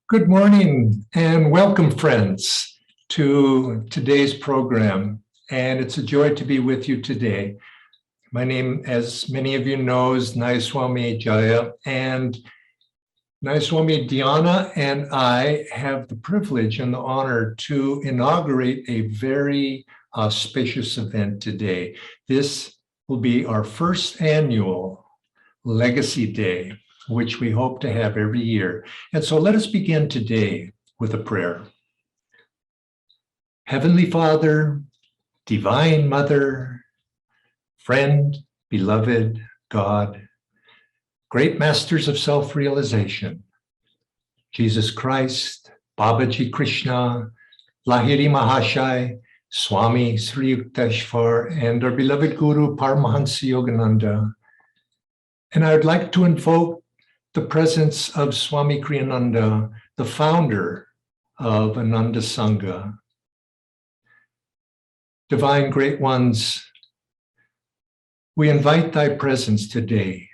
Good morning and welcome, friends, to today's program. And it's a joy to be with you today. My name, as many of you know, is Nayaswami Jaya, and Nayaswami Diana and I have the privilege and the honor to inaugurate a very auspicious event today. This will be our first annual Legacy Day, which we hope to have every year. And so let us begin today with a prayer. Heavenly Father, Divine Mother, friend, beloved God, great masters of self-realization, Jesus Christ, Babaji Krishna, Lahiri Mahashai, Swami Sri Yukteswar, and our beloved Guru Paramahansa Yogananda. And I would like to invoke the presence of Swami Kriyananda, the founder of Ananda Sangha. Divine Great Ones, we invite thy presence today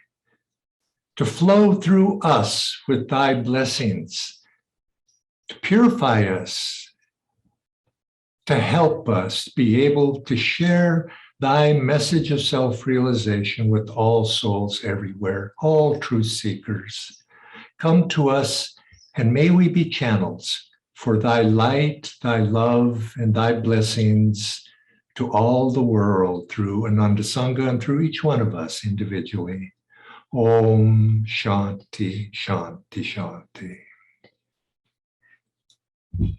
to flow through us with thy blessings, to purify us, to help us be able to share thy message of self-realization with all souls everywhere, all truth seekers. Come to us, and may we be channels for thy light, thy love, and thy blessings to all the world through Ananda Sangha and through each one of us individually. Om Shanti, Shanti, Shanti.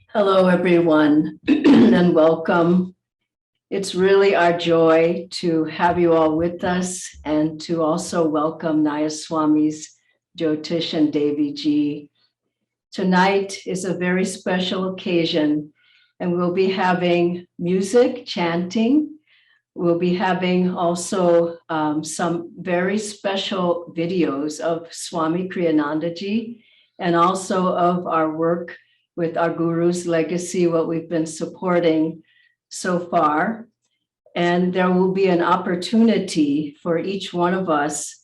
Hello, everyone, and welcome. It's really our joy to have you all with us and to also welcome Nayaswami's Jyotish and Devi Ji. Tonight is a very special occasion, and we'll be having music, chanting. We'll be having also some very special videos of Swami Kriyananda Ji and also of our work with our Guru's legacy, what we've been supporting so far. And there will be an opportunity for each one of us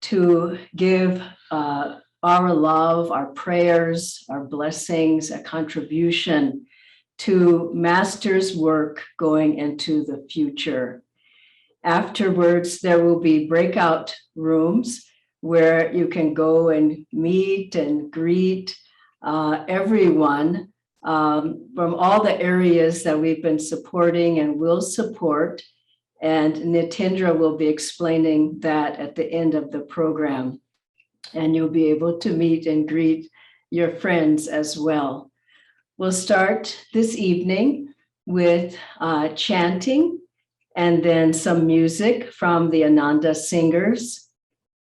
to give our love, our prayers, our blessings, a contribution to Master's work going into the future. Afterwards, there will be breakout rooms where you can go and meet and greet everyone from all the areas that we've been supporting and will support. And Nitendra will be explaining that at the end of the program. And you'll be able to meet and greet your friends as well. We'll start this evening with chanting and then some music from the Ananda singers.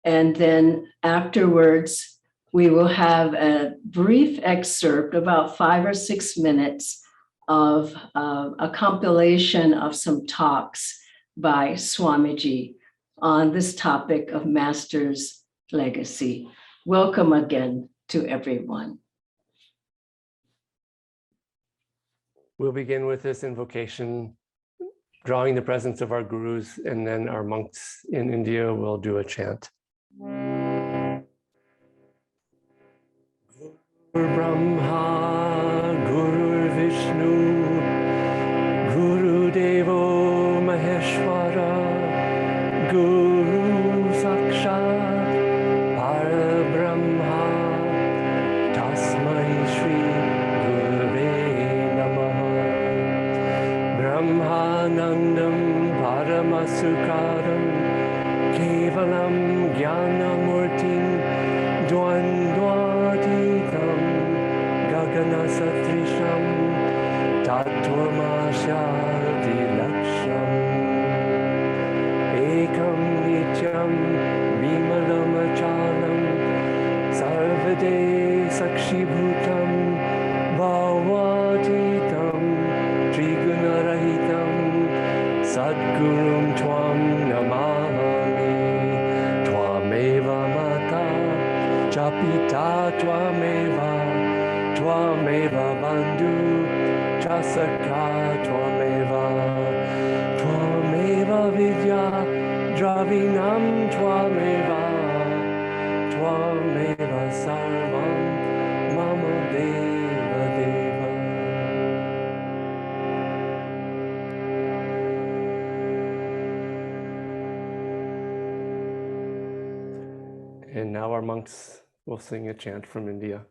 And then afterwards, we will have a brief excerpt, about 5 or 6 minutes, of a compilation of some talks by Swamiji on this topic of Master's legacy. Welcome again to everyone. We'll begin with this invocation, drawing the presence of our gurus, and then our monks in India will do a chant. Guru Brahma, Guru Vishnu, Guru Devo Maheshwara, Guru Sakshat, Parabrahma, Tasmai Shri Gurave Namaha, Brahmanandam Paramasukaram, Kevalam Jnanamurtim, Dvandvatitam, Gagana Satrisham, Tattvamashati Laksham, Ekam Nityam, Vimalam Achalam, Sarvade Sakshibhutam, Bhavatitam, Trigunarahitam, Sadgurum Tvam Namami, Tvameva Mata, Chapita Tvameva, Tvameva Bandhu, Chasaka Tvameva, Tvameva Vidya, Dravinam Tvameva, Tvameva Sarvam Mama now our monks will sing a chant from India.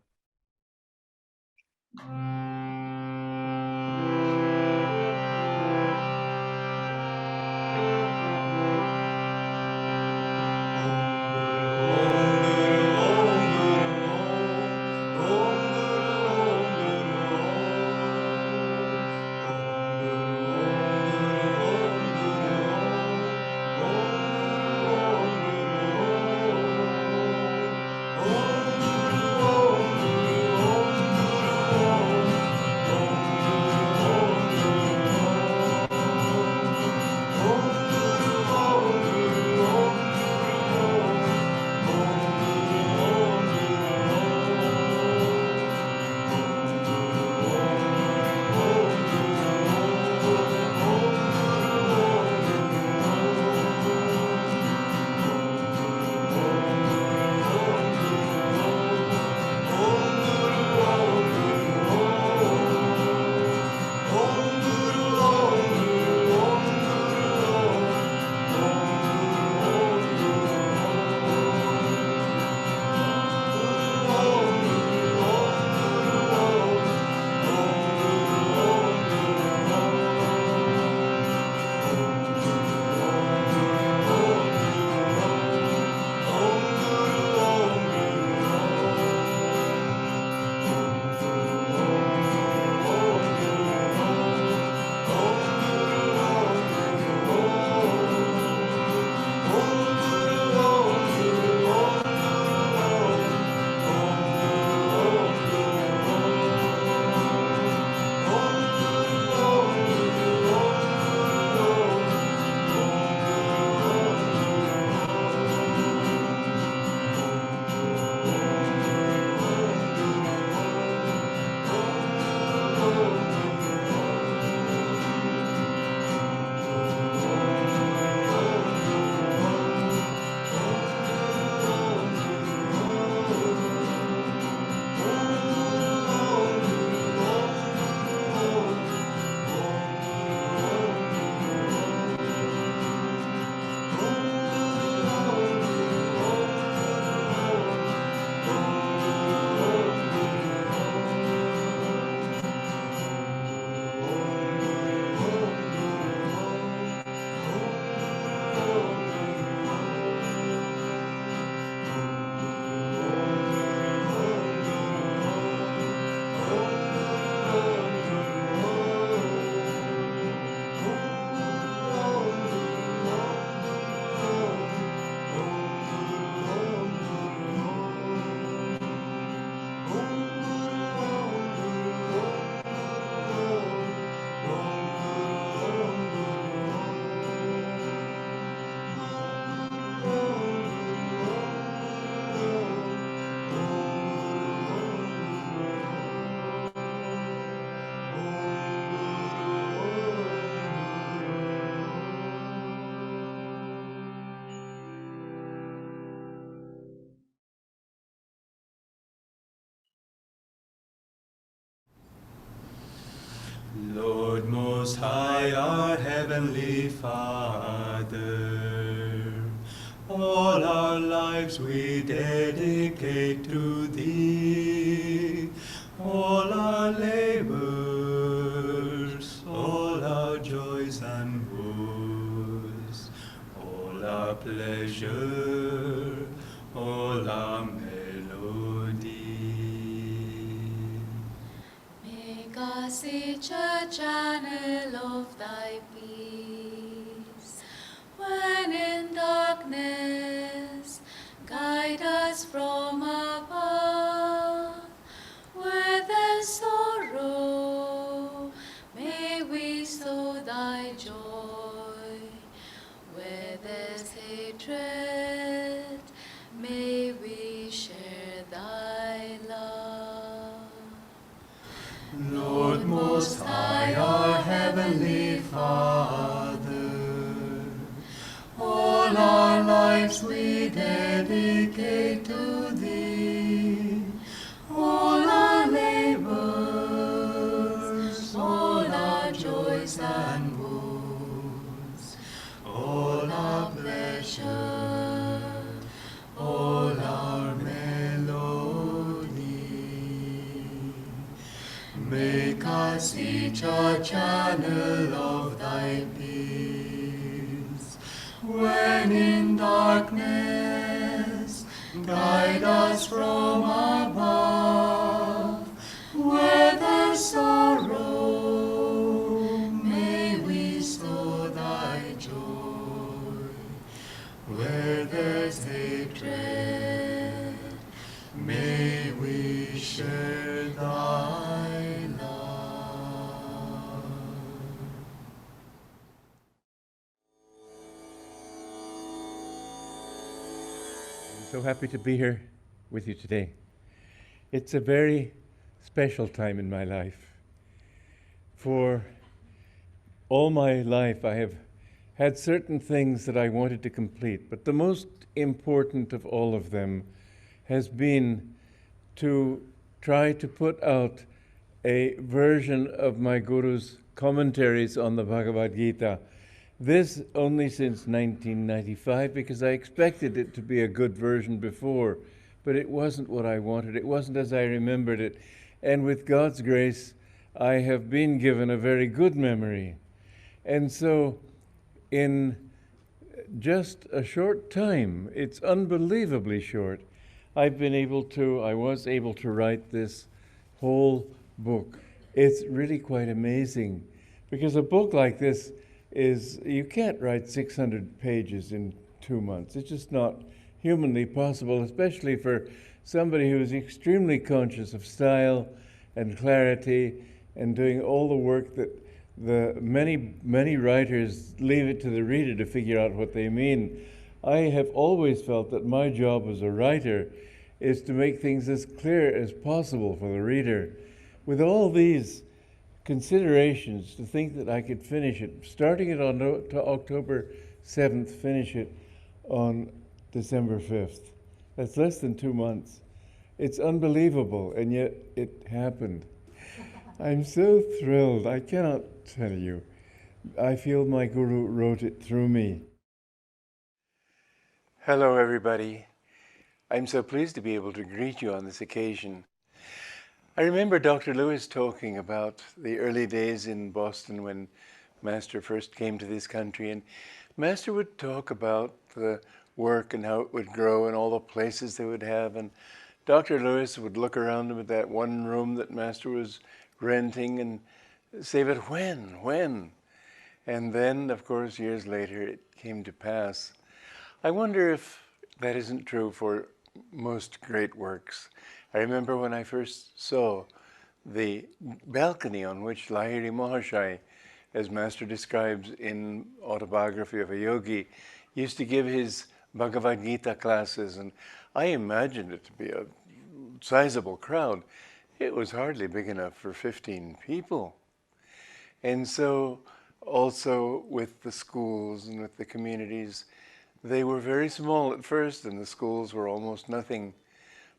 Lord Most High, our Heavenly Father, all our lives we dedicate to Thee, all our labors, all our joys and woes, all our pleasure, all our melody. Make us each a channel of Thy peace. When in darkness, guide us from above. Where there's sorrow, may we sow Thy joy. Where there's hatred, may we share Thy love. Lord Most High, our Heavenly Father, all our lives we dedicate to Thee, all our labors, all our joys and woes, all our pleasure, all our Make us each a channel of thy peace. When in darkness, guide us from above. Where there's sorrow, may we sow thy joy. Where there's hatred, may we share thy love. I'm so happy to be here with you today. It's a very special time in my life. For all my life, I have had certain things that I wanted to complete, but the most important of all of them has been to try to put out a version of my Guru's commentaries on the Bhagavad Gita. This only since 1995, because I expected it to be a good version before, but it wasn't what I wanted. It wasn't as I remembered it. And with God's grace, I have been given a very good memory. And so in just a short time, it's unbelievably short, I was able to write this whole book. It's really quite amazing, because a book like this you can't write 600 pages in 2 months. It's just not humanly possible, especially for somebody who is extremely conscious of style and clarity and doing all the work that the many writers leave it to the reader to figure out what they mean. I have always felt that my job as a writer is to make things as clear as possible for the reader. With all these considerations, to think that I could finish it, starting it on October 7th, finish it on December 5th. That's less than 2 months. It's unbelievable, and yet it happened. I'm so thrilled, I cannot tell you. I feel my Guru wrote it through me. Hello, everybody. I'm so pleased to be able to greet you on this occasion. I remember Dr. Lewis talking about the early days in Boston when Master first came to this country, and Master would talk about the work and how it would grow and all the places they would have, and Dr. Lewis would look around him at that one room that Master was renting and say, but when? And then, of course, years later, it came to pass. I wonder if that isn't true for most great works. I remember when I first saw the balcony on which Lahiri Mahashai, as Master describes in Autobiography of a Yogi, used to give his Bhagavad Gita classes, and I imagined it to be a sizable crowd. It was hardly big enough for 15 people. And so also with the schools and with the communities, they were very small at first, and the schools were almost nothing.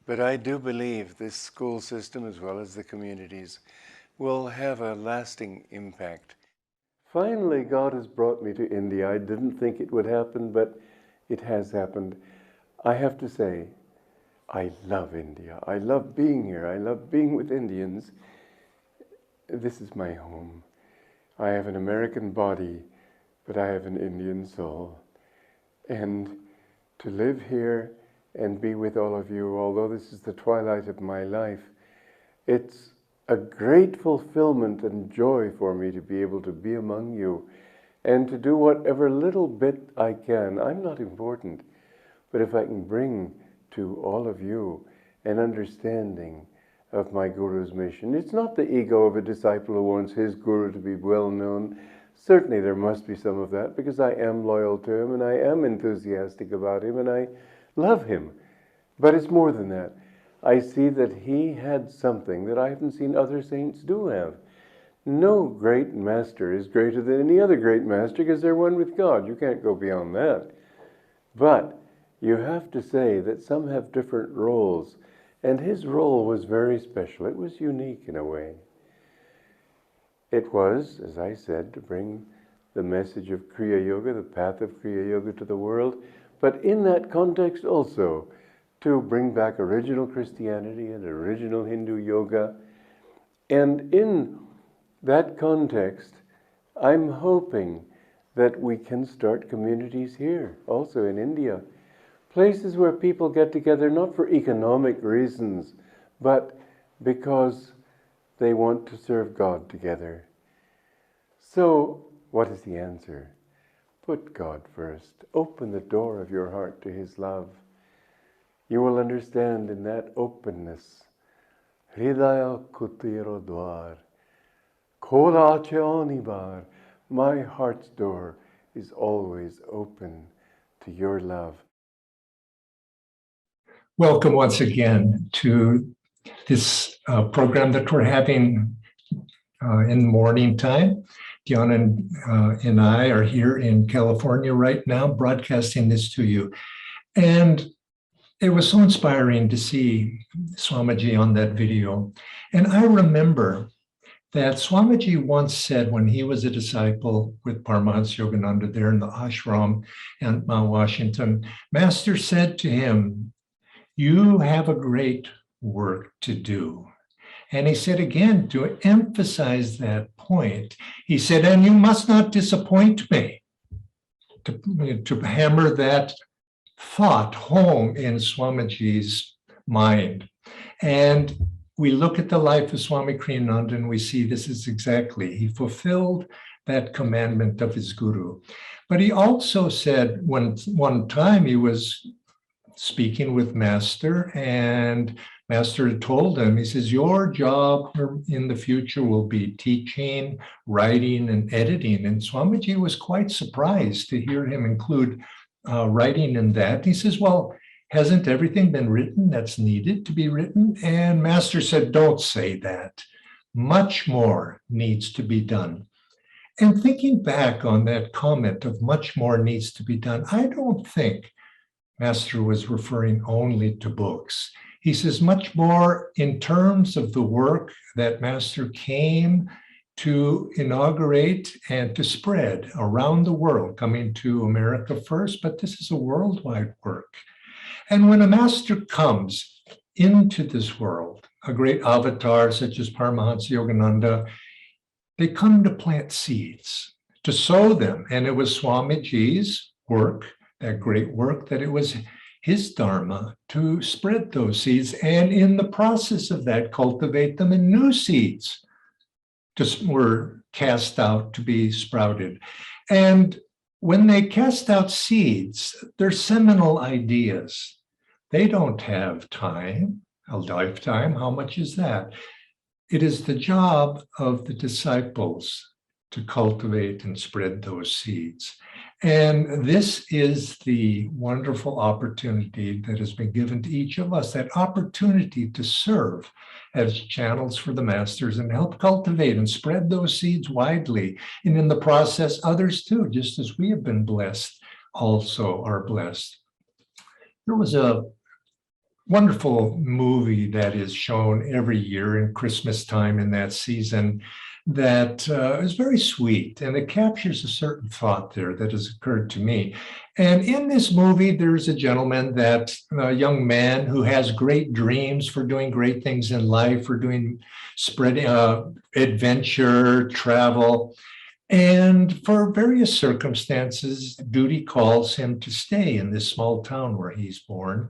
But I do believe this school system, as well as the communities, will have a lasting impact. Finally, God has brought me to India. I didn't think it would happen, but it has happened. I have to say, I love India. I love being here. I love being with Indians. This is my home. I have an American body, but I have an Indian soul. And to live here and be with all of you, although this is the twilight of my life, it's a great fulfillment and joy for me to be able to be among you and to do whatever little bit I can. I'm not important, but if I can bring to all of you an understanding of my Guru's mission. It's not the ego of a disciple who wants his Guru to be well known. Certainly there must be some of that, because I am loyal to him and I am enthusiastic about him and I love him. But it's more than that. I see that he had something that I haven't seen other saints do have. No great master is greater than any other great master because they're one with God. You can't go beyond that. But you have to say that some have different roles, and his role was very special. It was unique in a way. It was, as I said, to bring the message of Kriya Yoga, the path of Kriya Yoga to the world, but in that context also to bring back original Christianity and original Hindu yoga. And in that context, I'm hoping that we can start communities here, also in India. Places where people get together not for economic reasons, but because they want to serve God together. So, what is the answer? Put God first. Open the door of your heart to His love. You will understand in that openness. Hridaya kutiro dwar, kola ache bar. My heart's door is always open to your love. Welcome once again to this program that we're having in the morning time. Dion and I are here in California right now, broadcasting this to you. And it was so inspiring to see Swamiji on that video. And I remember that Swamiji once said when he was a disciple with Paramahansa Yogananda there in the ashram in Mount Washington, Master said to him, "You have a great work to do." And he said again, to emphasize that point, he said, "And you must not disappoint me," to hammer that thought home in Swamiji's mind. And we look at the life of Swami Kriyananda and we see this is exactly, he fulfilled that commandment of his guru. But he also said one time he was speaking with Master, and Master had told him, he says, "Your job in the future will be teaching, writing, and editing." And Swamiji was quite surprised to hear him include writing in that. He says, "Well, hasn't everything been written that's needed to be written?" And Master said, "Don't say that. Much more needs to be done." And thinking back on that comment of much more needs to be done, I don't think Master was referring only to books. He says much more in terms of the work that Master came to inaugurate and to spread around the world, coming to America first, but this is a worldwide work. And when a Master comes into this world, a great avatar such as Paramahansa Yogananda, they come to plant seeds, to sow them. And it was Swamiji's work, that great work, that it was his dharma to spread those seeds, and in the process of that, cultivate them, and new seeds just were cast out to be sprouted. And when they cast out seeds, they're seminal ideas. They don't have time, a lifetime. How much is that? It is the job of the disciples to cultivate and spread those seeds. And this is the wonderful opportunity that has been given to each of us, that opportunity to serve as channels for the Masters and help cultivate and spread those seeds widely. And in the process, others too, just as we have been blessed, also are blessed. There was a wonderful movie that is shown every year in Christmas time in that season that is very sweet, and it captures a certain thought there that has occurred to me. And in this movie, there's a gentleman, a young man who has great dreams for doing great things in life, for doing spreading adventure, travel. And for various circumstances, duty calls him to stay in this small town where he's born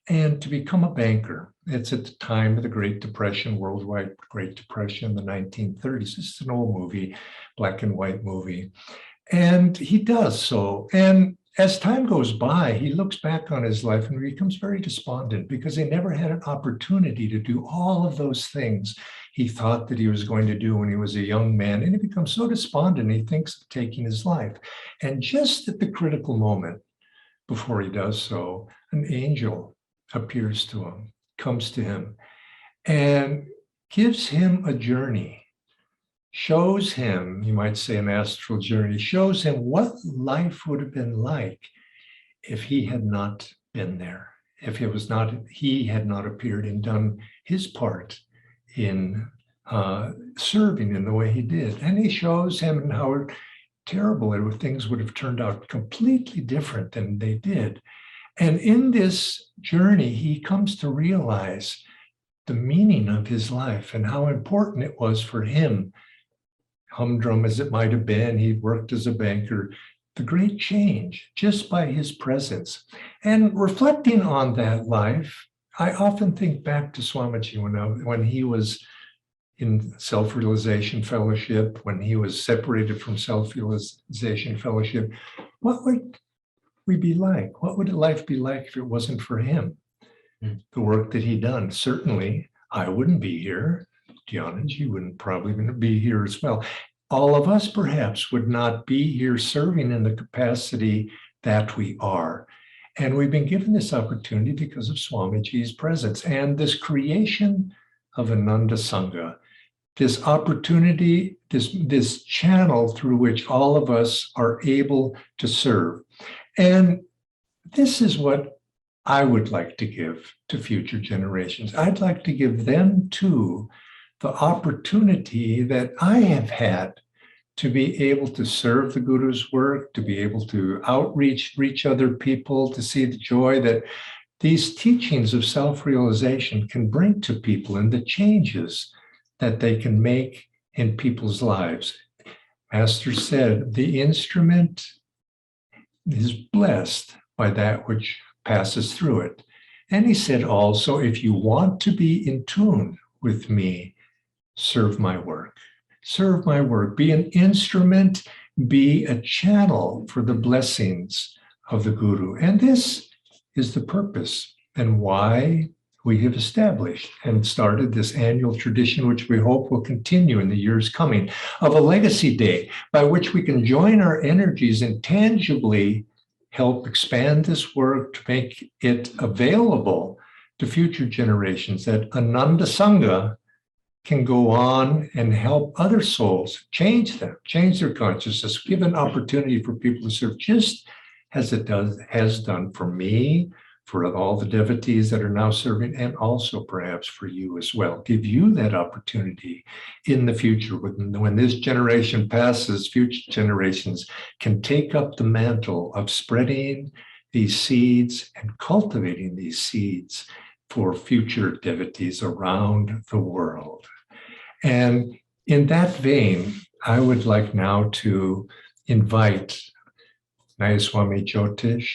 and to become a banker. It's at the time of the Great Depression, worldwide Great Depression, the 1930s. This is an old movie, black and white movie. And he does so. And as time goes by, he looks back on his life and becomes very despondent because he never had an opportunity to do all of those things he thought that he was going to do when he was a young man. And he becomes so despondent, he thinks of taking his life. And just at the critical moment before he does so, an angel appears to him, comes to him, and gives him a journey, shows him, you might say an astral journey, shows him what life would have been like if he had not been there, if he had not appeared and done his part in serving in the way he did. And he shows him how terrible things would have turned out completely different than they did. And in this journey, he comes to realize the meaning of his life and how important it was for him, humdrum as it might have been, he worked as a banker, the great change just by his presence. And reflecting on that life, I often think back to Swamiji when he was in self-realization fellowship, when he was separated from self-realization fellowship. What would we be like? What would life be like if it wasn't for him? The work that he done. Certainly, I wouldn't be here. Dhyanaji wouldn't probably be here as well. All of us perhaps would not be here serving in the capacity that we are. And we've been given this opportunity because of Swamiji's presence and this creation of Ananda Sangha, this opportunity, this channel through which all of us are able to serve. And this is what I would like to give to future generations. I'd like to give them too the opportunity that I have had to be able to serve the Guru's work, to be able to reach other people, to see the joy that these teachings of self-realization can bring to people and the changes that they can make in people's lives. Master said, the instrument is blessed by that which passes through it. And he said also, if you want to be in tune with me, serve my work. Serve my work. Be an instrument, be a channel for the blessings of the Guru. And this is the purpose and why we have established and started this annual tradition, which we hope will continue in the years coming, of a legacy day by which we can join our energies and tangibly help expand this work to make it available to future generations, that Ananda Sangha can go on and help other souls, change them, change their consciousness, give an opportunity for people to serve just as it has done for me, for all the devotees that are now serving, and also perhaps for you as well. Give you that opportunity in the future. When this generation passes, future generations can take up the mantle of spreading these seeds and cultivating these seeds for future devotees around the world. And in that vein, I would like now to invite Nayaswami Jyotish,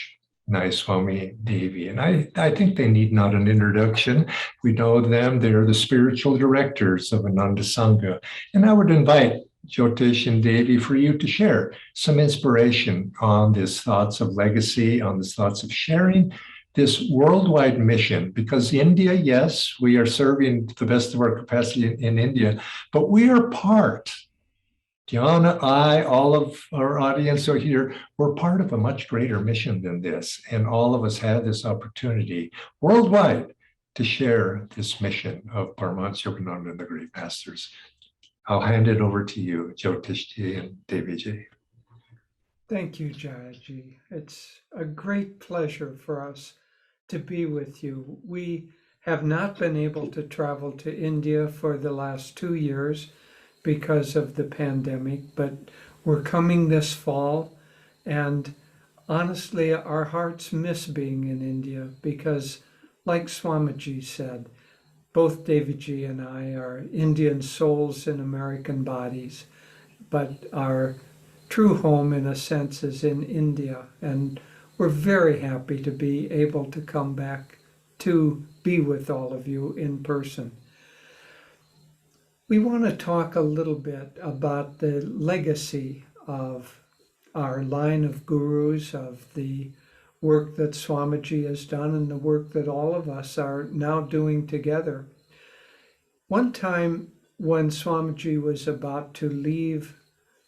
Nayaswami Devi. And I think they need not an introduction. We know them. They're the spiritual directors of Ananda Sangha. And I would invite Jyotish and Devi for you to share some inspiration on these thoughts of legacy, on these thoughts of sharing this worldwide mission. Because India, yes, we are serving to the best of our capacity in India, but we are part. Diana, I, all of our audience are here. We're part of a much greater mission than this. And all of us have this opportunity worldwide to share this mission of Paramahansa Yogananda and the great masters. I'll hand it over to you, Jyotishji and Deviji. Thank you, Jayaji. It's a great pleasure for us to be with you. We have not been able to travel to India for the last 2 years because of the pandemic, but we're coming this fall, and honestly, our hearts miss being in India because, like Swamiji said, both Deviji and I are Indian souls in American bodies, but our true home, in a sense, is in India, and we're very happy to be able to come back to be with all of you in person. We want to talk a little bit about the legacy of our line of gurus, of the work that Swamiji has done and the work that all of us are now doing together. One time when Swamiji was about to leave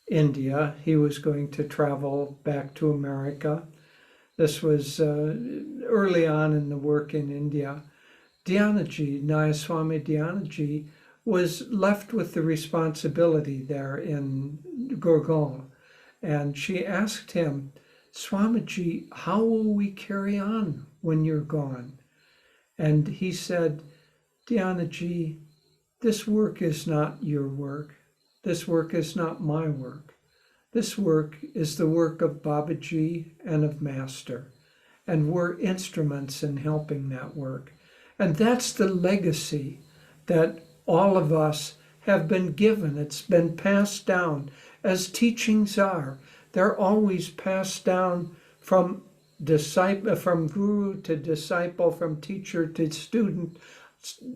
India, he was going to travel back to America. This was early on in the work in India. Dhyanaji, Nayaswami Dhyanaji, was left with the responsibility there in Gurgaon. And she asked him, Swamiji, how will we carry on when you're gone? And he said, Dhyanaji, this work is not your work. This work is not my work. This work is the work of Babaji and of Master. And we're instruments in helping that work. And that's the legacy that all of us have been given. It's been passed down, as teachings are. They're always passed down from guru to disciple, from teacher to student.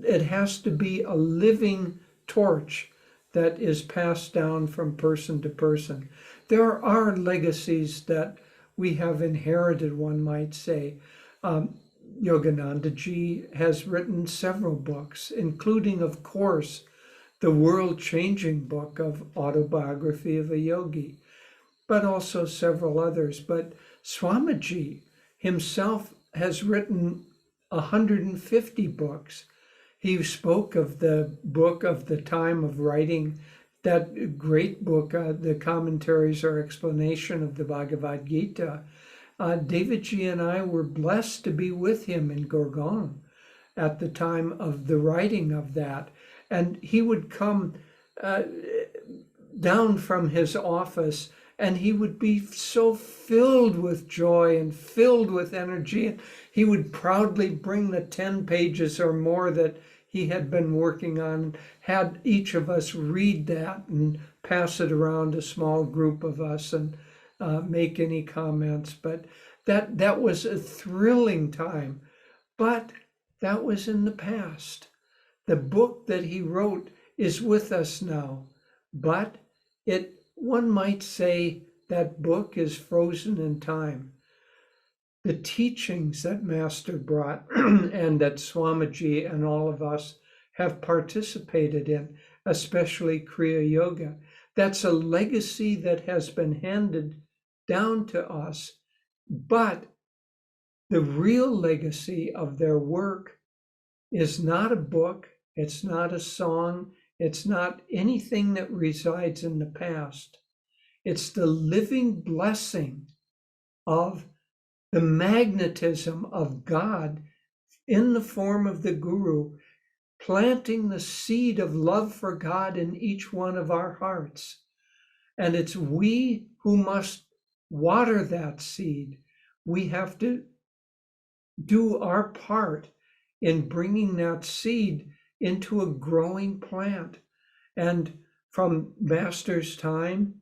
It has to be a living torch that is passed down from person to person. There are legacies that we have inherited, one might say. Yogananda Ji has written several books, including, of course, the world-changing book of Autobiography of a Yogi, but also several others. But Swamiji himself has written 150 books. He spoke of the book of the time of writing, that great book, the commentaries or explanation of the Bhagavad Gita. David Ji and I were blessed to be with him in Gurgaon at the time of the writing of that. And he would come down from his office, and he would be so filled with joy and filled with energy. And he would proudly bring the 10 pages or more that he had been working on, had each of us read that and pass it around a small group of us and make any comments. But that was a thrilling time. But that was in the past. The book that he wrote is with us now, but one might say that book is frozen in time. The teachings that Master brought and that Swamiji and all of us have participated in, especially Kriya Yoga, that's a legacy that has been handed down to us. But the real legacy of their work is not a book, it's not a song, it's not anything that resides in the past. It's the living blessing of the magnetism of God in the form of the Guru, planting the seed of love for God in each one of our hearts. And it's we who must water that seed. We have to do our part in bringing that seed into a growing plant. And from Master's time,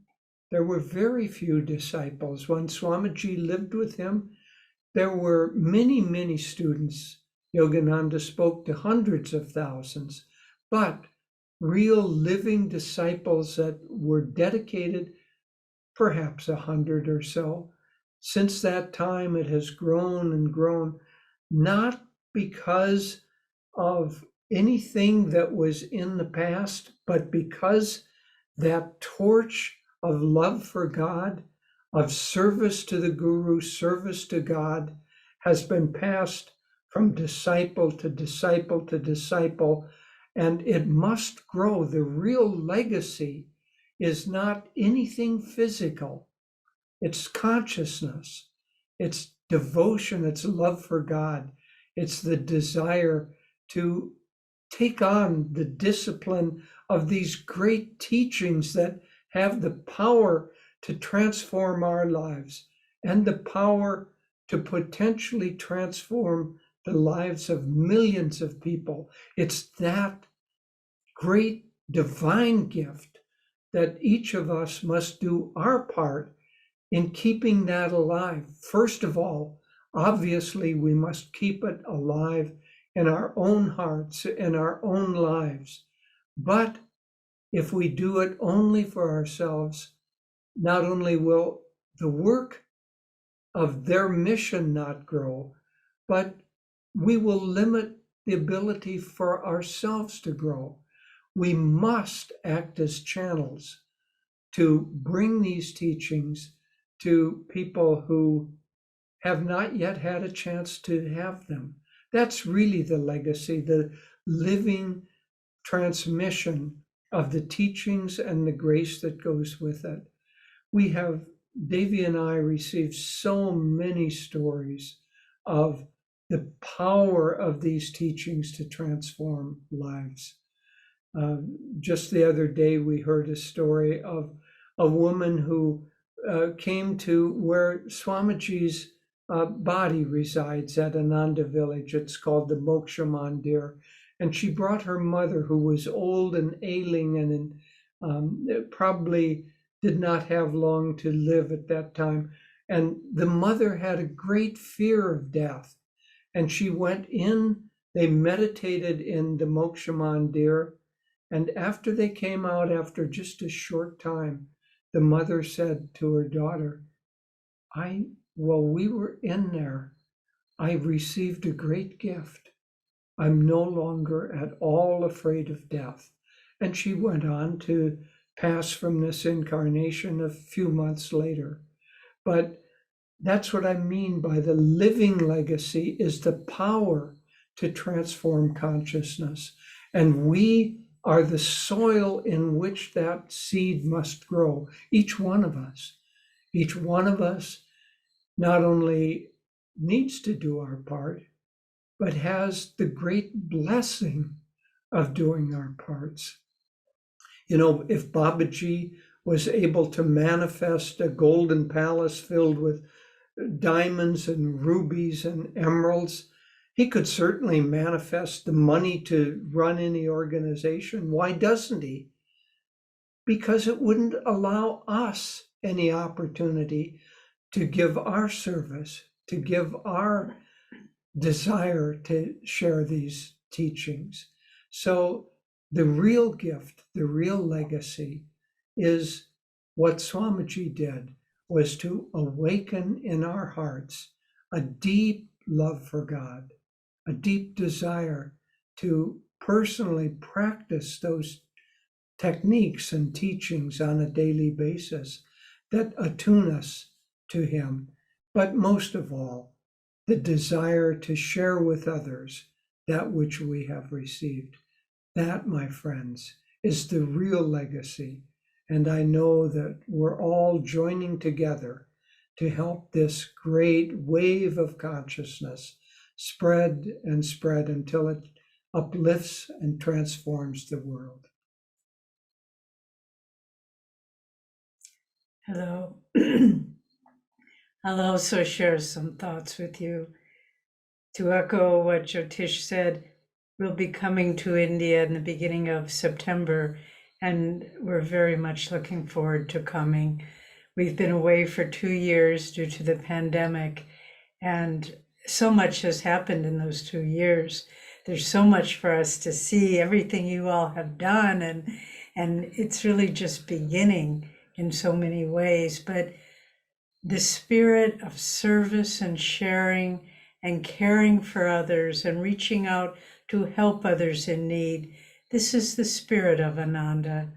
there were very few disciples. When Swamiji lived with him, there were many, many students. Yogananda spoke to hundreds of thousands, but real living disciples that were dedicated, perhaps 100 or so. Since that time, it has grown and grown, not because of anything that was in the past, but because that torch of love for God, of service to the Guru, service to God, has been passed from disciple to disciple to disciple, and it must grow. The real legacy is not anything physical. It's consciousness, it's devotion, it's love for God. It's the desire to take on the discipline of these great teachings that have the power to transform our lives and the power to potentially transform the lives of millions of people. It's that great divine gift that each of us must do our part in keeping that alive. First of all, obviously, we must keep it alive in our own hearts, in our own lives. But if we do it only for ourselves, not only will the work of their mission not grow, but we will limit the ability for ourselves to grow. We must act as channels to bring these teachings to people who have not yet had a chance to have them. That's really the legacy, the living transmission of the teachings and the grace that goes with it. We have, Devi and I received so many stories of the power of these teachings to transform lives. Just the other day, we heard a story of a woman who came to where Swamiji's body resides at Ananda village. It's called the Moksha Mandir. And she brought her mother, who was old and ailing and probably did not have long to live at that time. And the mother had a great fear of death. And she went in, they meditated in the Moksha Mandir. And after they came out, after just a short time, the mother said to her daughter, while we were in there, I received a great gift. I'm no longer at all afraid of death. And she went on to pass from this incarnation a few months later. But that's what I mean by the living legacy, is the power to transform consciousness. And we are the soil in which that seed must grow. Each one of us not only needs to do our part, but has the great blessing of doing our parts. You know, if Babaji was able to manifest a golden palace filled with diamonds and rubies and emeralds, he could certainly manifest the money to run any organization. Why doesn't he? Because it wouldn't allow us any opportunity to give our service, to give our desire to share these teachings. So the real gift, the real legacy is what Swamiji did, was to awaken in our hearts a deep love for God, a deep desire to personally practice those techniques and teachings on a daily basis that attune us to Him. But most of all, the desire to share with others that which we have received. That, my friends, is the real legacy. And I know that we're all joining together to help this great wave of consciousness spread and spread until it uplifts and transforms the world. Hello. I'll also share some thoughts with you. To echo what Jyotish said, we'll be coming to India in the beginning of September, and we're very much looking forward to coming. We've been away for 2 years due to the pandemic, and so much has happened in those 2 years. There's so much for us to see, everything you all have done, and it's really just beginning in so many ways. But the spirit of service and sharing and caring for others and reaching out to help others in need, this is the spirit of Ananda.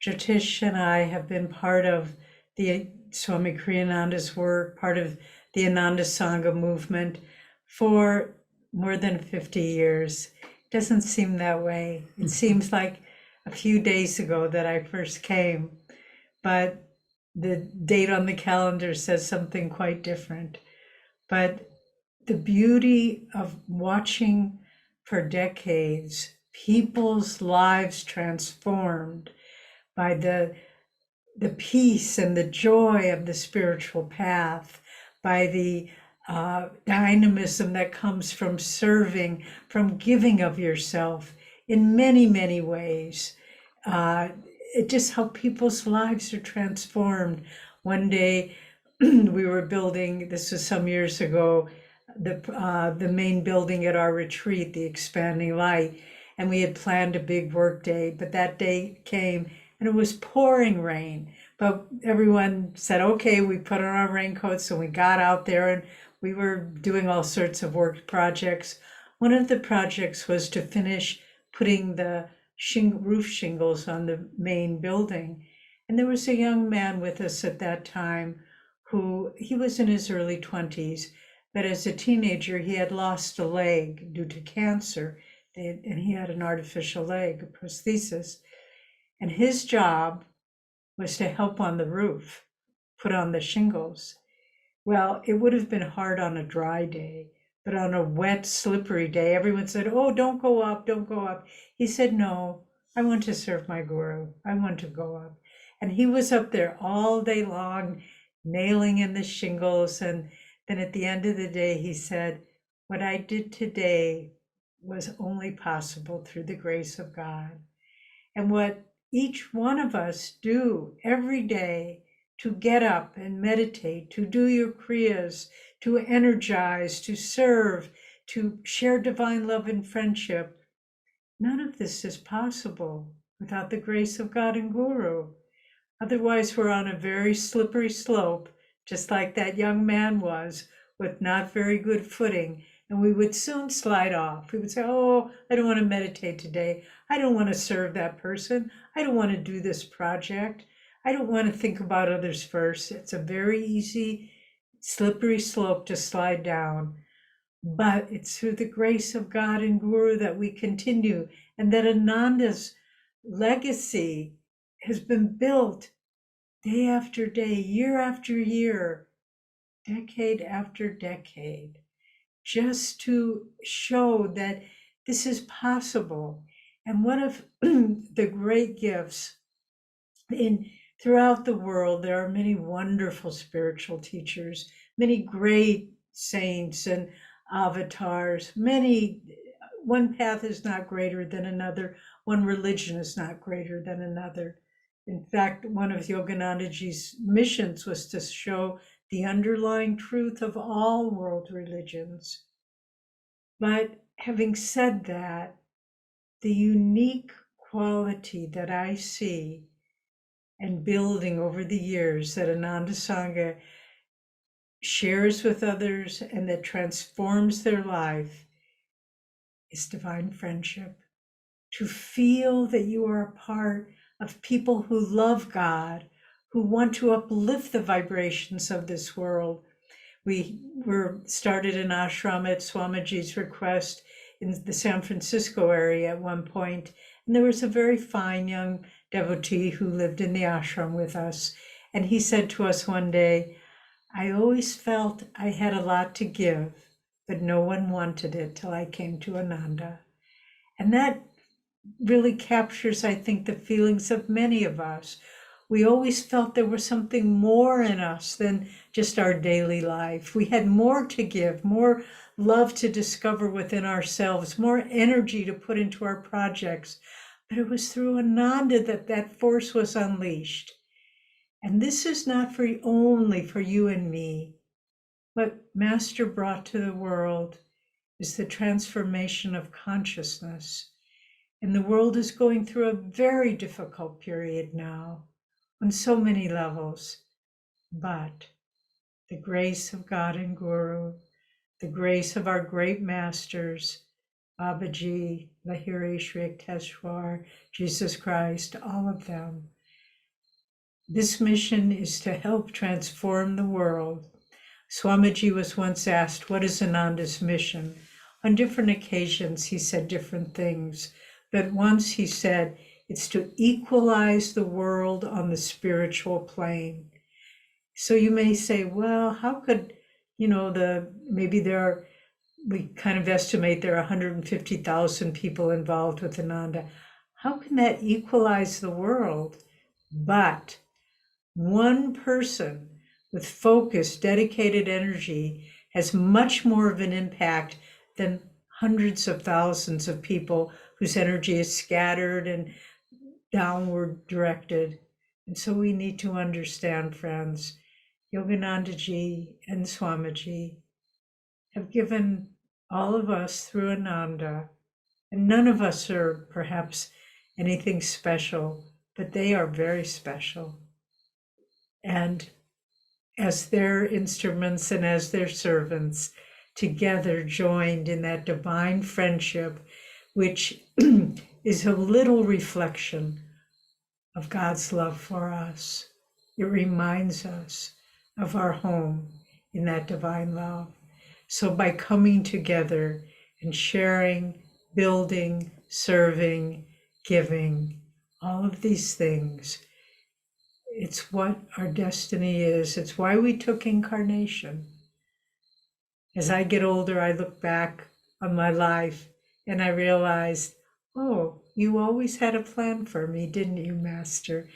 Jyotish and I have been part of the Swami Kriyananda's work, part of the Ananda Sangha movement for more than 50 years. It doesn't seem that way. It seems like a few days ago that I first came, but the date on the calendar says something quite different. But the beauty of watching for decades people's lives transformed by the peace and the joy of the spiritual path, by the dynamism that comes from serving, from giving of yourself in many, many ways. It just how people's lives are transformed. One day we were building, this was some years ago, the main building at our retreat, the Expanding Light, and we had planned a big work day, but that day came and it was pouring rain. But everyone said, okay, we put on our raincoats and we got out there and we were doing all sorts of work projects. One of the projects was to finish putting the roof shingles on the main building. And there was a young man with us at that time he was in his early 20s, but as a teenager, he had lost a leg due to cancer, and he had an artificial leg, a prosthesis. And his job was to help on the roof, put on the shingles. Well, it would have been hard on a dry day, but on a wet, slippery day, everyone said, oh, don't go up, don't go up. He said, no, I want to serve my guru. I want to go up. And he was up there all day long, nailing in the shingles. And then at the end of the day, he said, what I did today was only possible through the grace of God. And what each one of us do every day to get up and meditate, to do your kriyas, to energize, to serve, to share divine love and friendship, none of this is possible without the grace of God and Guru. Otherwise, we're on a very slippery slope, just like that young man was, with not very good footing. And we would soon slide off. We would say, oh, I don't want to meditate today. I don't want to serve that person. I don't want to do this project. I don't want to think about others first. It's a very easy, slippery slope to slide down. But it's through the grace of God and Guru that we continue, and that Ananda's legacy has been built day after day, year after year, decade after decade, just to show that this is possible. And one of the great gifts throughout the world, there are many wonderful spiritual teachers, many great saints and avatars, one path is not greater than another, one religion is not greater than another. In fact, one of Yoganandaji's missions was to show the underlying truth of all world religions. But having said that, the unique quality that I see and building over the years that Ananda Sangha shares with others and that transforms their life is divine friendship. To feel that you are a part of people who love God, who want to uplift the vibrations of this world. We were started an ashram at Swamiji's request in the San Francisco area at one point, and there was a very fine young devotee who lived in the ashram with us, and he said to us one day, I always felt I had a lot to give, but no one wanted it till I came to Ananda. And that really captures, I think, the feelings of many of us. We always felt there was something more in us than just our daily life. We had more to give, more love to discover within ourselves, more energy to put into our projects. But it was through Ananda that that force was unleashed. And this is not only for you and me. What Master brought to the world is the transformation of consciousness. And the world is going through a very difficult period now on so many levels. But the grace of God and Guru, the grace of our great masters, Babaji, Lahiri Shri Yukteswar, Jesus Christ, all of them. This mission is to help transform the world. Swamiji was once asked, what is Ananda's mission? On different occasions, he said different things. But once he said, it's to equalize the world on the spiritual plane. So you may say, well, how could, we kind of estimate there are 150,000 people involved with Ananda. How can that equalize the world? But one person with focused, dedicated energy has much more of an impact than hundreds of thousands of people whose energy is scattered and downward directed. And so we need to understand, friends, Yoganandaji and Swamiji have given all of us through Ananda, and none of us are perhaps anything special, but they are very special. And as their instruments and as their servants, together joined in that divine friendship, which is a little reflection of God's love for us. It reminds us of our home in that divine love. So by coming together and sharing, building, serving, giving, all of these things, it's what our destiny is. It's why we took incarnation. As I get older, I look back on my life and I realized, oh, you always had a plan for me, didn't you, Master?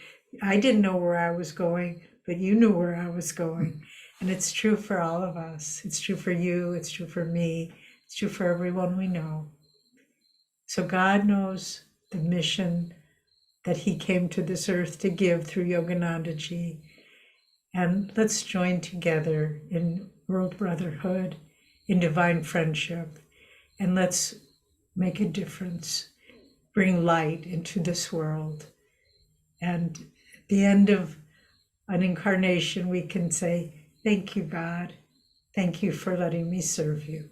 I didn't know where I was going, but you knew where I was going. And it's true for all of us. It's true for you. It's true for me. It's true for everyone we know. So God knows the mission that he came to this earth to give through Yoganandaji. And let's join together in world brotherhood, in divine friendship, and let's make a difference, bring light into this world. And at the end of an incarnation, we can say, thank you, God. Thank you for letting me serve you.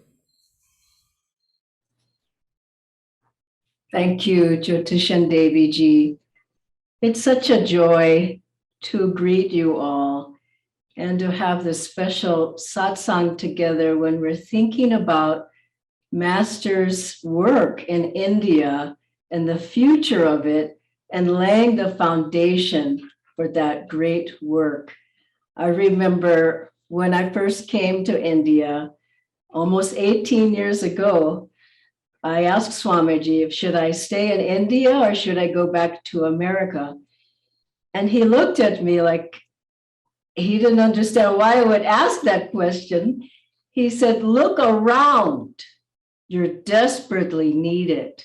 Thank you, Jyotishan Devi Ji. It's such a joy to greet you all and to have this special satsang together when we're thinking about Master's work in India and the future of it and laying the foundation for that great work. I remember when I first came to India almost 18 years ago, I asked Swamiji if should I stay in India or should I go back to America? And he looked at me like he didn't understand why I would ask that question. He said, look around. You're desperately needed.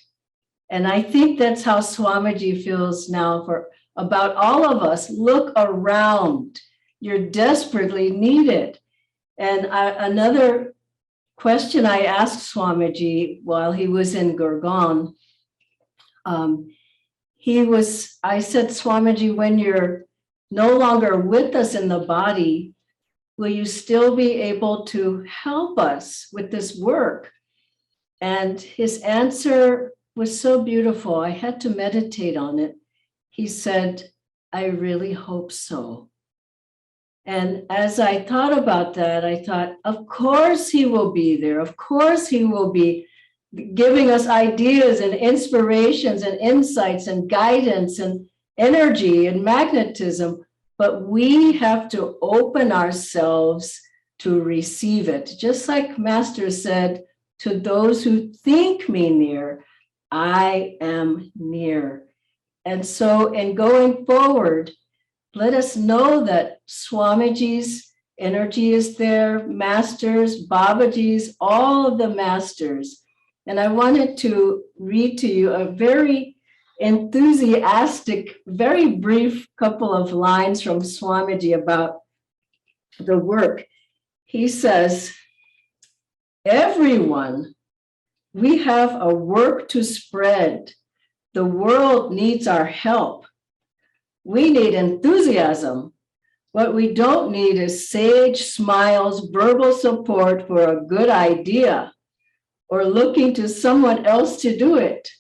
And I think that's how Swamiji feels now about all of us. Look around. You're desperately needed. And another question I asked Swamiji while he was in Gurgaon, I said, Swamiji, when you're no longer with us in the body, will you still be able to help us with this work? And his answer was so beautiful. I had to meditate on it. He said, I really hope so. And as I thought about that, I thought, of course he will be there. Of course he will be giving us ideas and inspirations and insights and guidance and energy and magnetism. But we have to open ourselves to receive it. Just like Master said, to those who think me near, I am near. And so in going forward, let us know that Swamiji's energy is there, Masters, Babaji's, all of the Masters. And I wanted to read to you a very enthusiastic, very brief couple of lines from Swamiji about the work. He says, everyone, we have a work to spread. The world needs our help. We need enthusiasm. What we don't need is sage smiles, verbal support for a good idea, or looking to someone else to do it.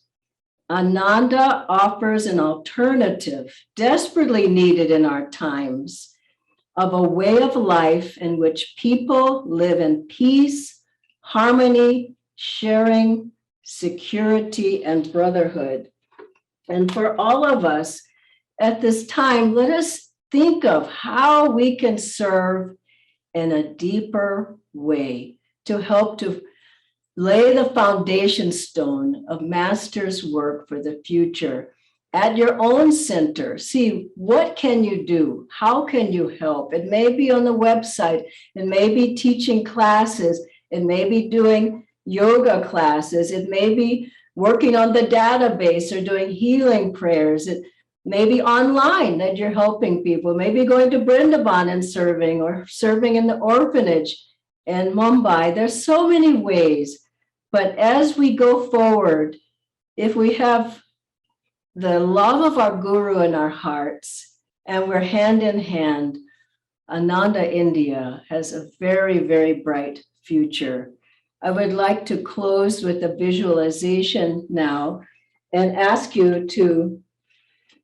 Ananda offers an alternative, desperately needed in our times, of a way of life in which people live in peace, harmony, sharing, security, and brotherhood. And for all of us at this time, let us think of how we can serve in a deeper way to help to lay the foundation stone of Master's work for the future at your own center. See, what can you do? How can you help? It may be on the website. It may be teaching classes. It may be doing yoga classes. It may be working on the database or doing healing prayers. It may be online that you're helping people. Maybe going to Brindaban and serving, or serving in the orphanage in Mumbai. There's so many ways. But as we go forward, if we have the love of our Guru in our hearts and we're hand in hand, Ananda India has a very, very bright future. I would like to close with a visualization now and ask you to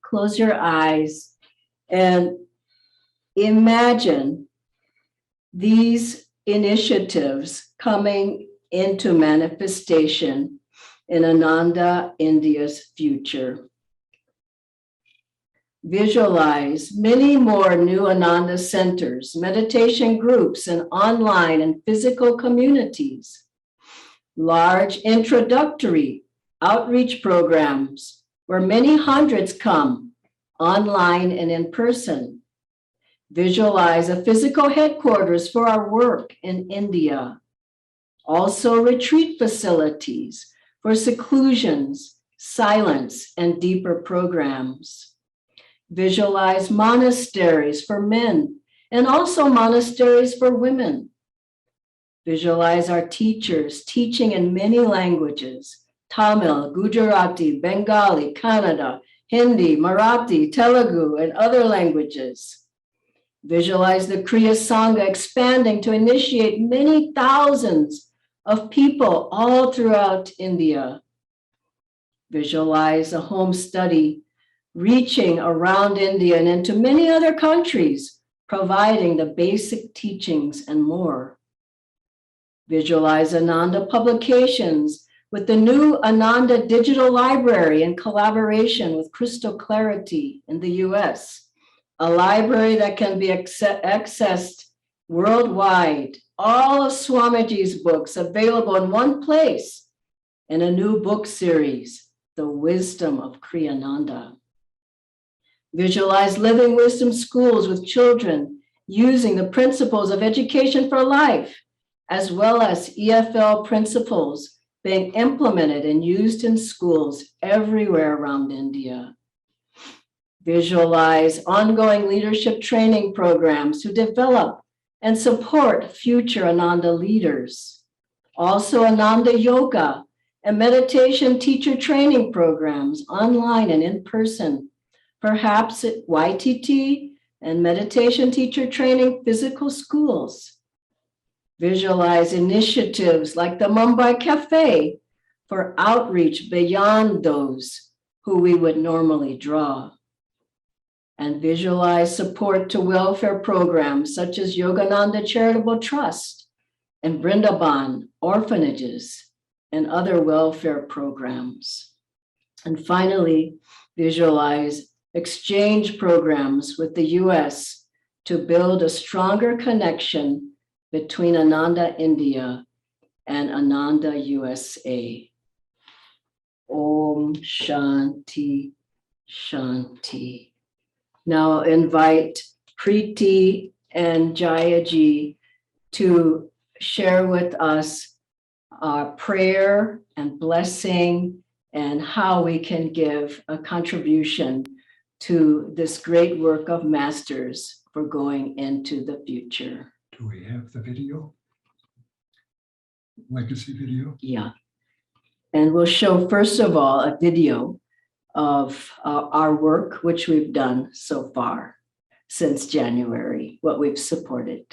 close your eyes and imagine these initiatives coming into manifestation in Ananda India's future. Visualize many more new Ananda centers, meditation groups, and online and physical communities. Large introductory outreach programs where many hundreds come, online and in person. Visualize a physical headquarters for our work in India. Also retreat facilities for seclusions, silence, and deeper programs. Visualize monasteries for men and also monasteries for women. Visualize our teachers teaching in many languages: Tamil, Gujarati, Bengali, Kannada, Hindi, Marathi, Telugu, and other languages. Visualize the Kriya Sangha expanding to initiate many thousands of people all throughout India. Visualize a home study reaching around India and into many other countries, providing the basic teachings and more. Visualize Ananda Publications with the new Ananda Digital Library in collaboration with Crystal Clarity in the US, a library that can be accessed worldwide. All of Swamiji's books available in one place, and a new book series, The Wisdom of Kriyananda. Visualize living wisdom schools with children using the principles of education for life, as well as EFL principles being implemented and used in schools everywhere around India. Visualize ongoing leadership training programs to develop and support future Ananda leaders. Also Ananda Yoga and meditation teacher training programs online and in person, perhaps at YTT and meditation teacher training physical schools. Visualize initiatives like the Mumbai Cafe for outreach beyond those who we would normally draw. And visualize support to welfare programs such as Yogananda Charitable Trust and Brindaban orphanages and other welfare programs. And finally, visualize exchange programs with the US to build a stronger connection between Ananda India and Ananda USA. Om Shanti Shanti. Now invite Preeti and Jayaji to share with us our prayer and blessing and how we can give a contribution to this great work of masters for going into the future. Do we have the video? Legacy video? Yeah. And we'll show, first of all, a video of our work, which we've done so far since January, what we've supported.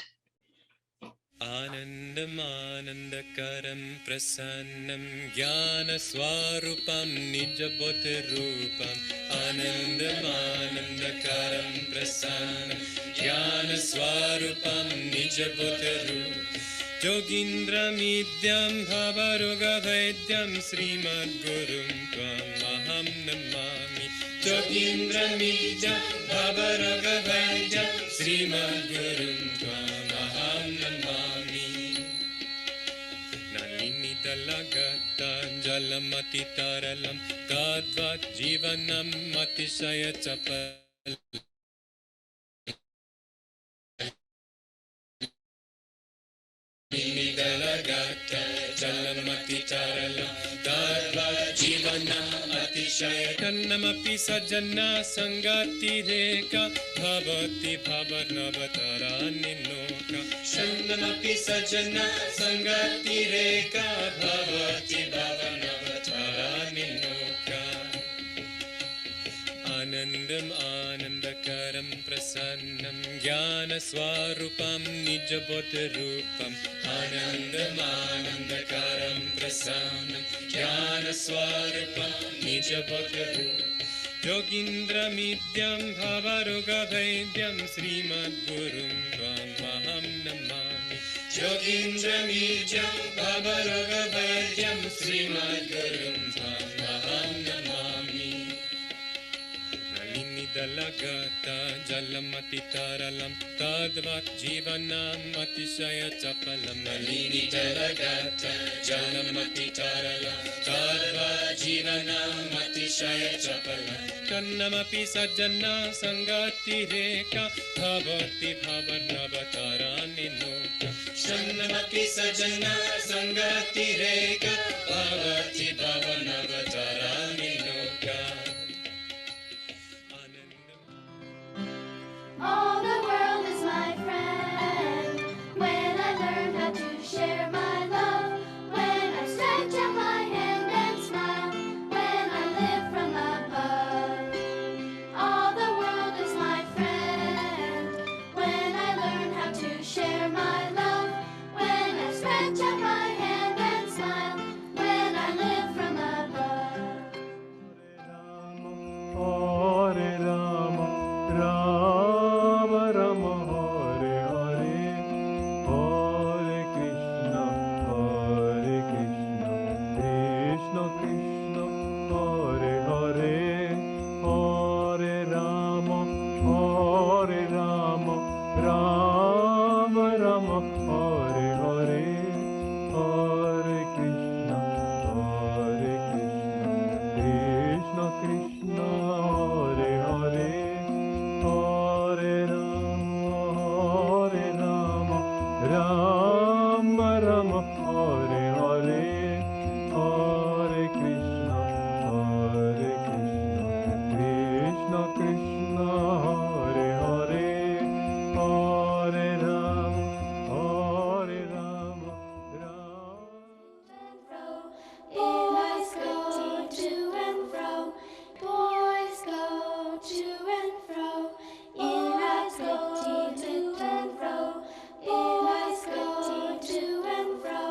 Anandam Anandakaram Prasannam Jnana Swarupam Nijabodharupam Anandam Anandakaram Prasannam Jnana Swarupam Nijabodharupam Yogindra Midyam Bhavaroga Vaidyam Srimad Gurum Tvam Aham Namami Yogindra Midyam Bhavaroga Vaidyam Srimad Gurum Tvam Aham Namami Nalini Dalagata Jalamati Taralam Tadvat Jivanam Matishaya Chapal Dalagata Jalamati Taralam Tadvat Jivanam Atishaya Kannamapi Sajana Sangati Reka Bhavati Bhavanavatarani Noka Shandamapi Sajana Sangati Reka Bhavati Bhavanavatarani Noka Anandam Anandakaram Prasannam Jnana Swarupam Nijabodharupam Anandam Anandakaram Prasannam Jnana Swarupam Nijabodharupam Yogindra Midyam Bhavaroga Vaidyam Srimad Gurum Tvam Aham Namami Yogindra Midyam Bhavaroga Vaidyam Srimad Gurum Tvam Aham Namami Dalagata Jalamati Taralam Tadvat Jivanam Atishaya Chapalam Nalini Dalagata Jalamati Taralam Tadvat Jivanam Atishaya Chapalam Kannamapi Sajana Sangati Reka Bhavati Bhavanavatarani Noka Shanmati Sajana Sangati Reka Bhavati Bhavanavatarani Loka. All the world is my friend when I learn how to share my love, when I stretch out my hand and smile, when I live from above. All the world is my friend when I learn how to share my love, when I stretch out my hand and smile, when I live from above. Hare Rama, Rama Rama, Hare Hare, Hare Krishna, Krishna Krishna, Hare Hare, Hare Rama, Rama Rama, Hare Hare, Hare Krishna, Krishna Krishna, Hare Hare, Hare Rama, Rama Rama, Hare Hare, Hare Krishna, Krishna Krishna, Hare Hare, Hare Rama, Rama. Boys go to and fro. Boys go to and fro. Lads go to and fro. Boys go to and fro.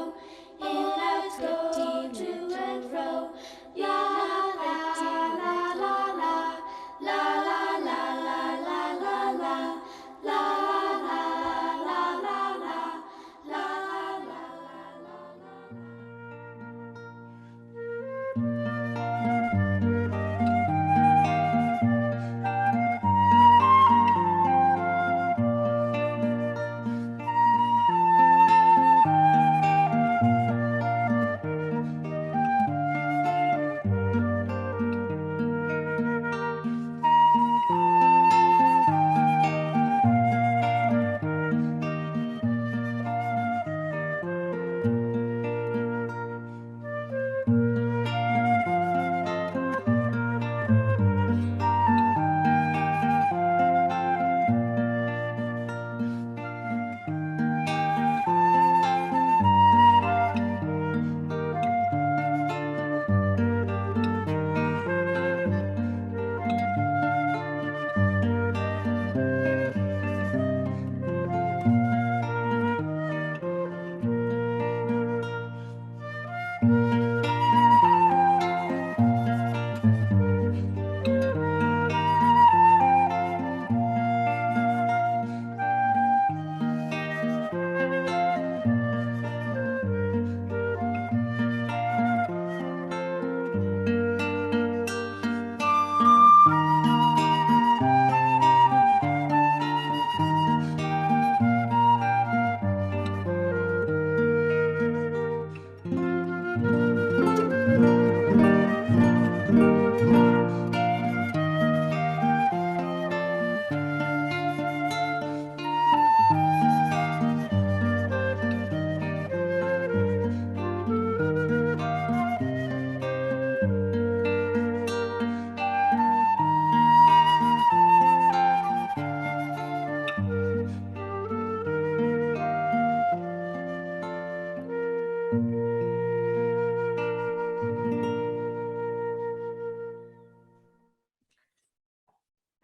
Lads go to and fro. La la la la la la la la la la la la la la la la la la la.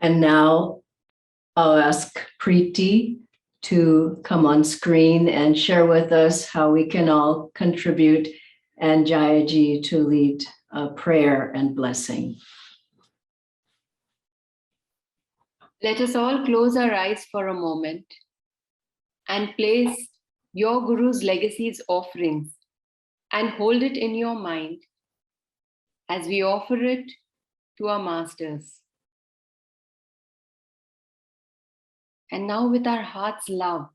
And now I'll ask Preeti to come on screen and share with us how we can all contribute, and Jayaji to lead a prayer and blessing. Let us all close our eyes for a moment and place your Guru's legacy's offerings and hold it in your mind as we offer it to our masters. And now, with our heart's love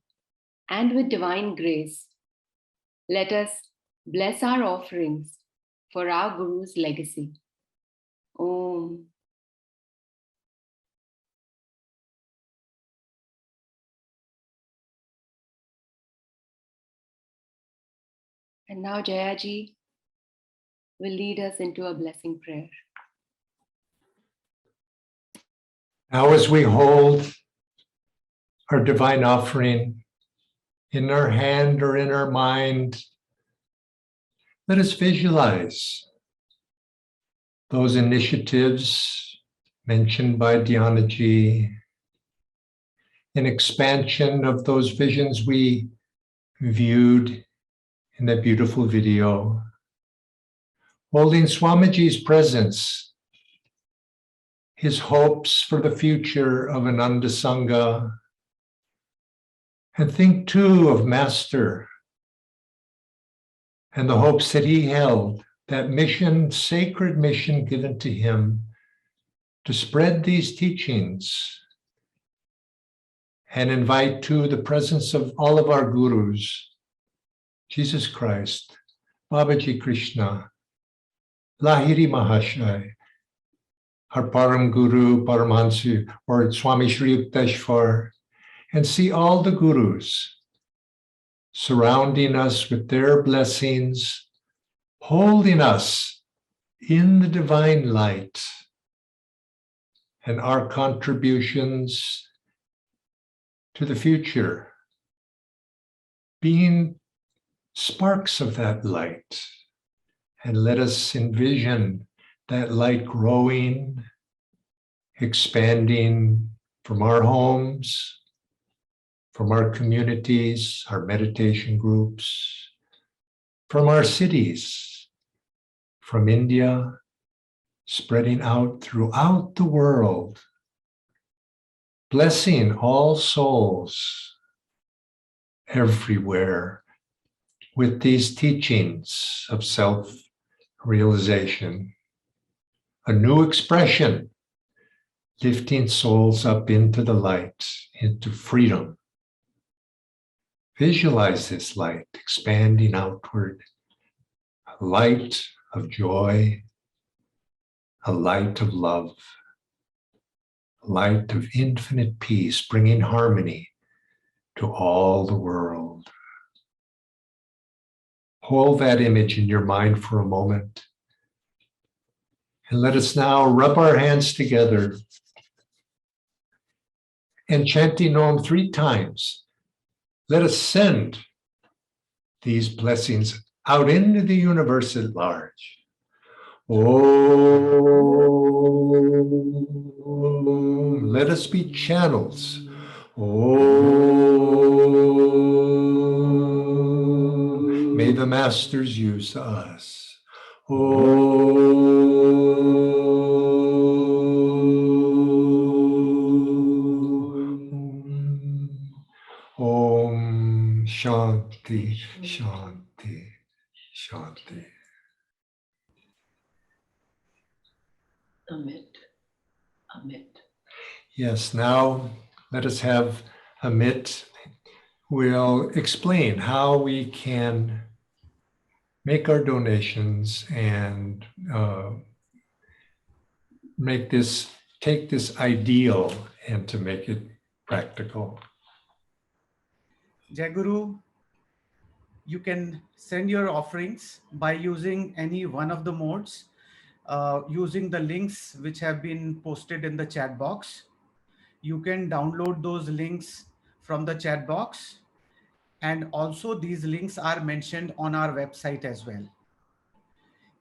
and with divine grace, let us bless our offerings for our Guru's legacy. Om. And now Jayaji will lead us into a blessing prayer. Now, as we hold our divine offering in our hand or in our mind, let us visualize those initiatives mentioned by Dhyanaji, an expansion of those visions we viewed in that beautiful video, holding Swamiji's presence, his hopes for the future of Ananda Sangha, and think too of Master and the hopes that he held, that mission, sacred mission given to him to spread these teachings and invite to the presence of all of our gurus, Jesus Christ, Babaji Krishna, Lahiri Mahashaya, our Param Guru, Paramahansa, or Swami Shri Yukteswar, and see all the gurus surrounding us with their blessings, holding us in the divine light, and our contributions to the future, being sparks of that light. And let us envision that light growing, expanding from our homes, from our communities, our meditation groups, from our cities, from India, spreading out throughout the world, blessing all souls everywhere with these teachings of self-realization, a new expression, lifting souls up into the light, into freedom. Visualize this light expanding outward, a light of joy, a light of love, a light of infinite peace, bringing harmony to all the world. Hold that image in your mind for a moment. And let us now rub our hands together and chanting Om 3 times. Let us send these blessings out into the universe at large. Om. Let us be channels. Om. May the masters use us. Om Shanti, Shanti, Shanti. Amit, Amit. Yes, now let us have Amit who will explain how we can make our donations and take this ideal and to make it practical. Jai Guru, you can send your offerings by using any one of the modes, using the links which have been posted in the chat box. You can download those links from the chat box, and also these links are mentioned on our website as well.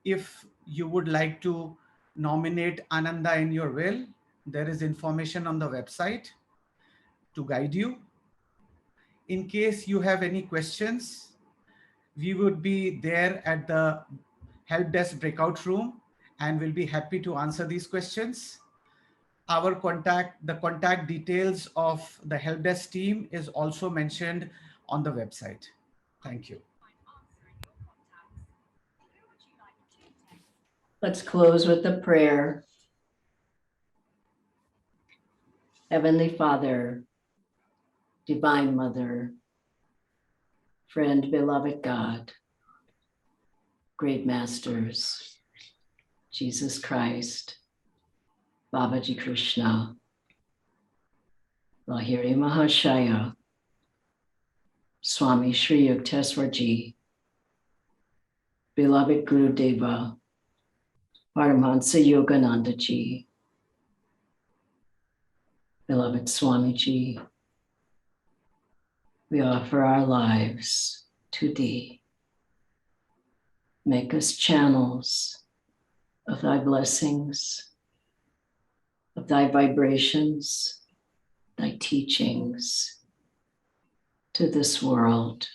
If you would like to nominate Ananda in your will, there is information on the website to guide you. In case you have any questions, we would be there at the help desk breakout room and we'll be happy to answer these questions. The contact details of the help desk team is also mentioned on the website. Thank you. Let's close with a prayer. Heavenly Father, Divine Mother, friend, beloved God, great masters, Jesus Christ, Babaji Krishna, Lahiri Mahashaya, Swami Shri Yukteswarji, beloved Guru Deva, Paramahansa Yogananda Ji, beloved Swamiji, we offer our lives to Thee. Make us channels of Thy blessings, of Thy vibrations, Thy teachings to this world.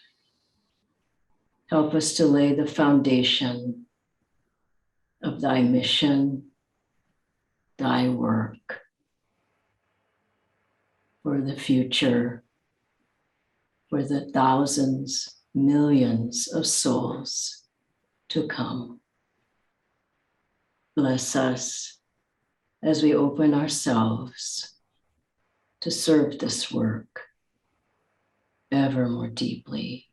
Help us to lay the foundation of Thy mission, Thy work for the future, for the thousands, millions of souls to come. Bless us as we open ourselves to serve this work ever more deeply.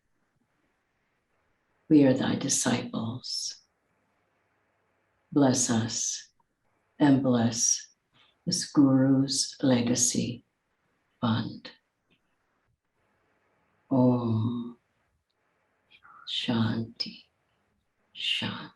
We are Thy disciples. Bless us and bless this Guru's Legacy Fund. Om Shanti Shanti.